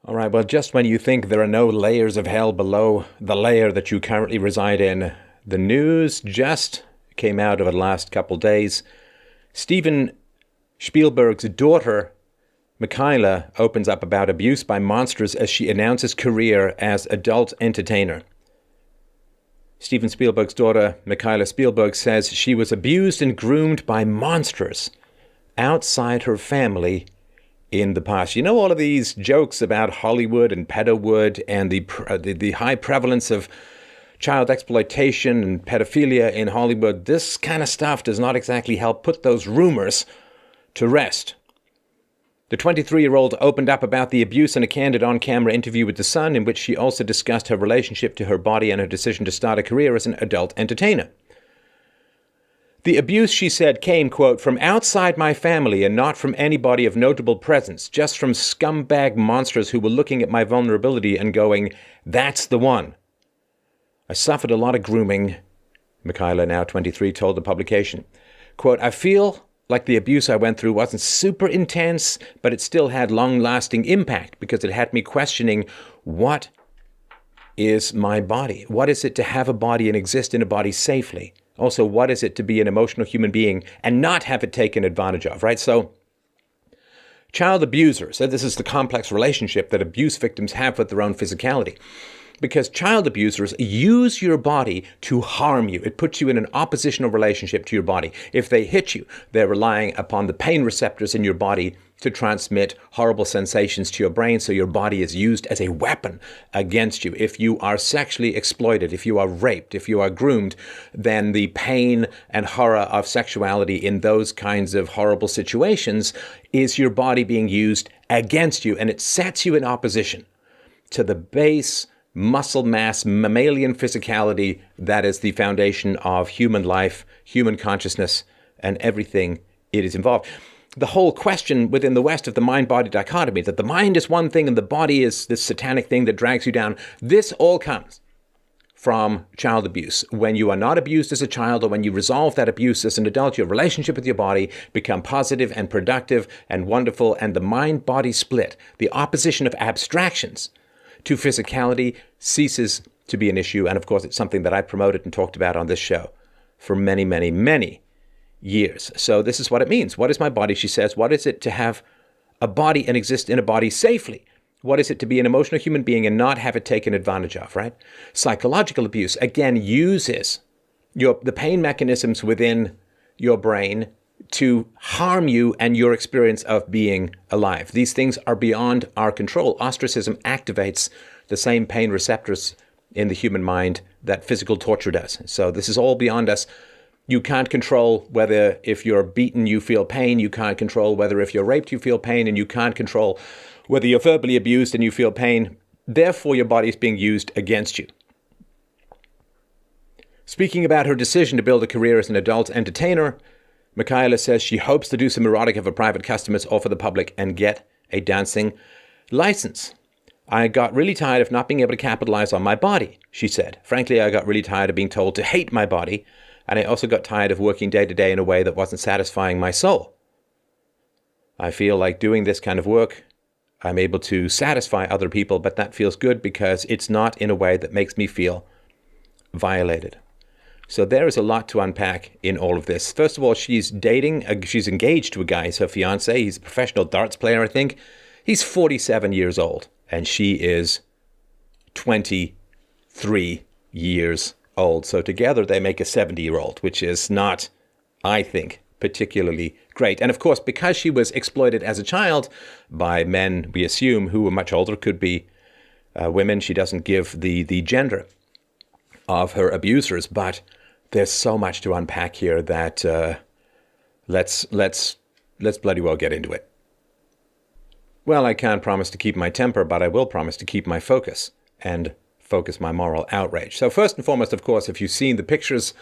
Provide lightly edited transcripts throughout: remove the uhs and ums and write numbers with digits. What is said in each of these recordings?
All right, well, just when you think there are no layers of hell below the layer that you currently reside in, the news just came out over the last couple days. Steven Spielberg's daughter, Mikaela, opens up about abuse by monsters as she announces career as adult entertainer. Steven Spielberg's daughter, Mikaela Spielberg, says she was abused and groomed by monsters outside her family in the past. You know, all of these jokes about Hollywood and pedowood and the high prevalence of child exploitation and pedophilia in Hollywood. This kind of stuff does not exactly help put those rumors to rest. The 23-year-old opened up about the abuse in a candid on-camera interview with The Sun, in which she also discussed her relationship to her body and her decision to start a career as an adult entertainer. The abuse, she said, came, quote, from outside my family and not from anybody of notable presence, just from scumbag monsters who were looking at my vulnerability and going, that's the one. I suffered a lot of grooming, Mikaela, now 23, told the publication. Quote, I feel like the abuse I went through wasn't super intense, but it still had long-lasting impact because it had me questioning, what is my body? What is it to have a body and exist in a body safely? Also, what is it to be an emotional human being and not have it taken advantage of, right? So, child abusers, so this is the complex relationship that abuse victims have with their own physicality. Because child abusers use your body to harm you. It puts you in an oppositional relationship to your body. If they hit you, they're relying upon the pain receptors in your body to transmit horrible sensations to your brain, so your body is used as a weapon against you. If you are sexually exploited, if you are raped, if you are groomed, then the pain and horror of sexuality in those kinds of horrible situations is your body being used against you, and it sets you in opposition to the base muscle mass, mammalian physicality that is the foundation of human life, human consciousness, and everything it is involved. The whole question within the West of the mind-body dichotomy, that the mind is one thing and the body is this satanic thing that drags you down, this all comes from child abuse. When you are not abused as a child, or when you resolve that abuse as an adult, your relationship with your body become positive and productive and wonderful, and the mind-body split, the opposition of abstractions to physicality, ceases to be an issue. And of course, it's something that I promoted and talked about on this show for many, many, many years. So this is what it means. What is my body, she says? What is it to have a body and exist in a body safely? What is it to be an emotional human being and not have it taken advantage of, right? Psychological abuse, again, uses the pain mechanisms within your brain to harm you and your experience of being alive. These things are beyond our control. Ostracism activates the same pain receptors in the human mind that physical torture does. So this is all beyond us. You can't control whether if you're beaten you feel pain. You can't control whether if you're raped you feel pain. And you can't control whether you're verbally abused and you feel pain. Therefore, your body is being used against you. Speaking about her decision to build a career as an adult entertainer, Mikaela says she hopes to do some erotica for private customers or for the public and get a dancing license. I got really tired of not being able to capitalize on my body, she said. Frankly, I got really tired of being told to hate my body, and I also got tired of working day to day in a way that wasn't satisfying my soul. I feel like doing this kind of work, I'm able to satisfy other people, but that feels good because it's not in a way that makes me feel violated. So there is a lot to unpack in all of this. First of all, she's engaged to a guy, he's her fiance. He's a professional darts player, I think. He's 47 years old, and she is 23 years old. So together they make a 70-year-old, which is not, I think, particularly great. And of course, because she was exploited as a child by men, we assume, who were much older, could be women. She doesn't give the gender of her abusers, but there's so much to unpack here that let's bloody well get into it. Well, I can't promise to keep my temper, but I will promise to keep my focus and focus my moral outrage. So first and foremost, of course, if you've seen the pictures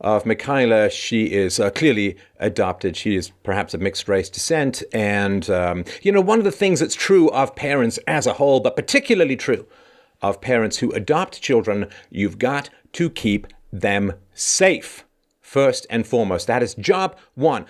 of Mikaela, she is clearly adopted. She is perhaps of mixed race descent. And, one of the things that's true of parents as a whole, but particularly true of parents who adopt children, you've got to keep them safe first and foremost. That is job one.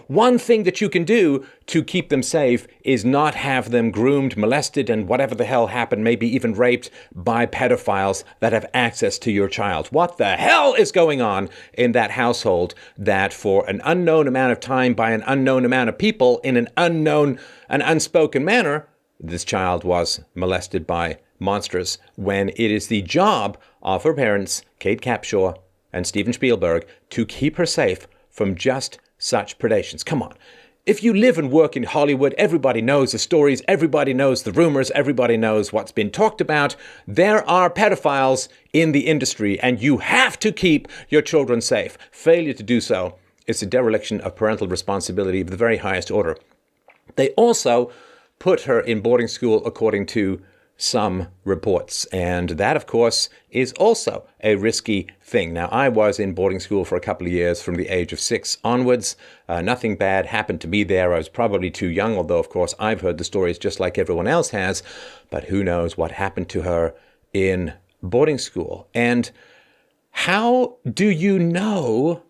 One thing that you can do to keep them safe is not have them groomed, molested, and whatever the hell happened, maybe even raped by pedophiles that have access to your child. What the hell is going on in that household that for an unknown amount of time by an unknown amount of people in an unknown and unspoken manner, this child was molested by monsters, when it is the job of her parents, Kate Capshaw and Steven Spielberg, to keep her safe from just such predations. Come on. If you live and work in Hollywood, everybody knows the stories, everybody knows the rumors, everybody knows what's been talked about. There are pedophiles in the industry, and you have to keep your children safe. Failure to do so is a dereliction of parental responsibility of the very highest order. They also put her in boarding school, according to some reports. And that, of course, is also a risky thing. Now, I was in boarding school for a couple of years from the age of 6 onwards. Nothing bad happened to me there. I was probably too young, although, of course, I've heard the stories just like everyone else has. But who knows what happened to her in boarding school. And how do you know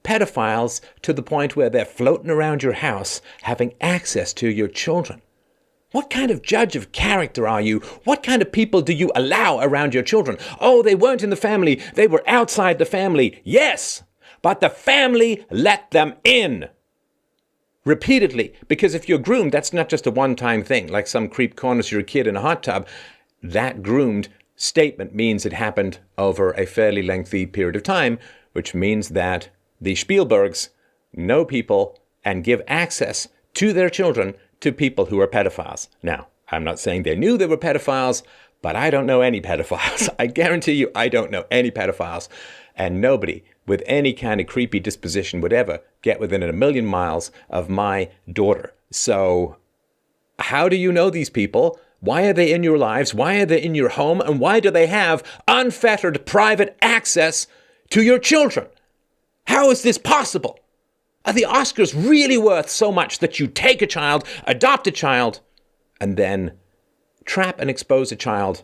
pedophiles to the point where they're floating around your house having access to your children? What kind of judge of character are you? What kind of people do you allow around your children? Oh, they weren't in the family. They were outside the family. Yes, but the family let them in. Repeatedly. Because if you're groomed, that's not just a one-time thing, like some creep corners your kid in a hot tub. That groomed statement means it happened over a fairly lengthy period of time, which means that the Spielbergs know people and give access to their children to people who are pedophiles. Now, I'm not saying they knew they were pedophiles, but I don't know any pedophiles. I guarantee you I don't know any pedophiles. And nobody with any kind of creepy disposition would ever get within a million miles of my daughter. So how do you know these people? Why are they in your lives? Why are they in your home? And why do they have unfettered private access to your children? How is this possible? Are the Oscars really worth so much that you take a child, adopt a child, and then trap and expose a child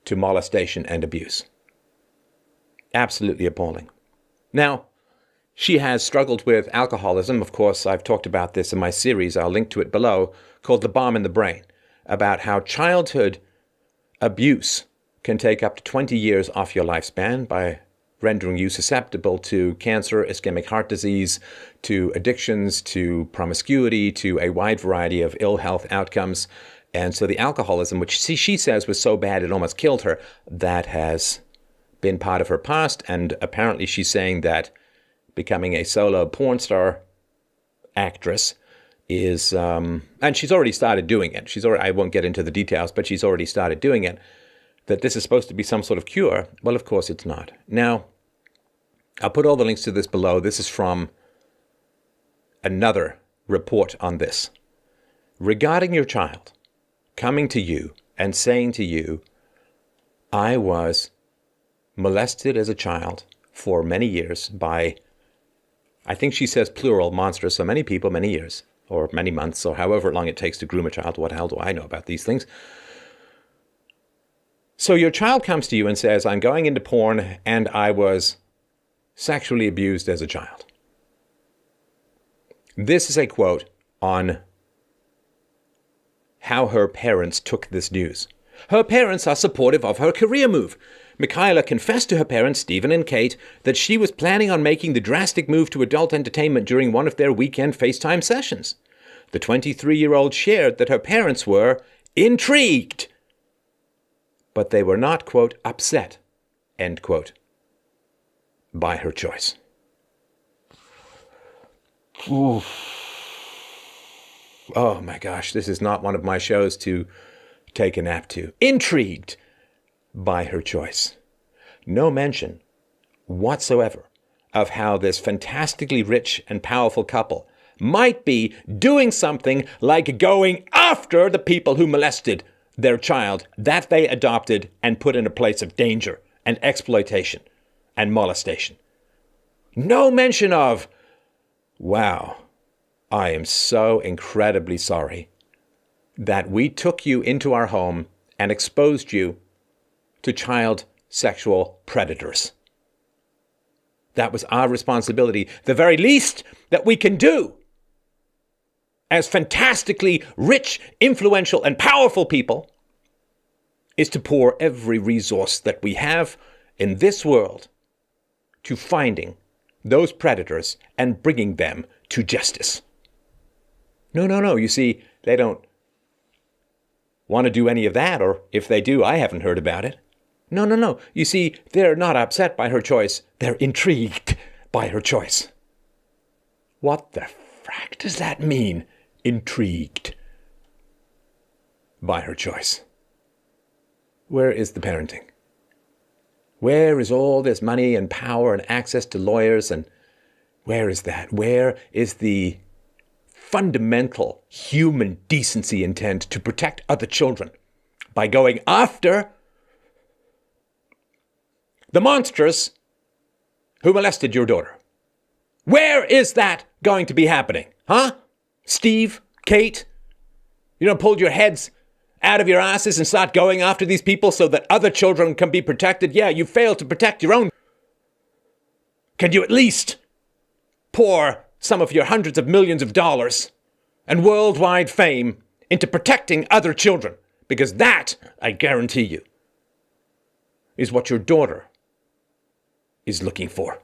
to molestation and abuse? Absolutely appalling. Now, she has struggled with alcoholism. Of course, I've talked about this in my series, I'll link to it below, called The Bomb in the Brain, about how childhood abuse can take up to 20 years off your lifespan by rendering you susceptible to cancer, ischemic heart disease, to addictions, to promiscuity, to a wide variety of ill health outcomes. And so the alcoholism, which she says was so bad it almost killed her, that has been part of her past. And apparently she's saying that becoming a solo porn star actress is, and she's already started doing it. I won't get into the details, but she's already started doing it. That this is supposed to be some sort of cure. Well, of course it's not. Now, I'll put all the links to this below. This is from another report on this. Regarding your child coming to you and saying to you, I was molested as a child for many years by, I think she says plural, monsters, so many people, many years, or many months, or however long it takes to groom a child. What the hell do I know about these things? So your child comes to you and says, I'm going into porn and I was sexually abused as a child. This is a quote on how her parents took this news. Her parents are supportive of her career move. Mikaela confessed to her parents, Steven and Kate, that she was planning on making the drastic move to adult entertainment during one of their weekend FaceTime sessions. The 23-year-old shared that her parents were intrigued, but they were not, quote, upset, end quote, by her choice. Oof. Oh my gosh, this is not one of my shows to take a nap to. Intrigued by her choice. No mention whatsoever of how this fantastically rich and powerful couple might be doing something like going after the people who molested their child that they adopted and put in a place of danger and exploitation and molestation. No mention of, wow, I am so incredibly sorry that we took you into our home and exposed you to child sexual predators. That was our responsibility. The very least that we can do as fantastically rich, influential, and powerful people is to pour every resource that we have in this world to finding those predators and bringing them to justice. No. You see, they don't want to do any of that, or if they do, I haven't heard about it. No. You see, they're not upset by her choice. They're intrigued by her choice. What the frack does that mean? Intrigued by her choice. Where is the parenting? Where is all this money and power and access to lawyers? And where is that? Where is the fundamental human decency intent to protect other children by going after the monsters who molested your daughter? Where is that going to be happening? Huh? Steve? Kate? You don't pull your heads out of your asses and start going after these people so that other children can be protected? Yeah, you failed to protect your own. Can you at least pour some of your hundreds of millions of dollars and worldwide fame into protecting other children? Because that, I guarantee you, is what your daughter is looking for.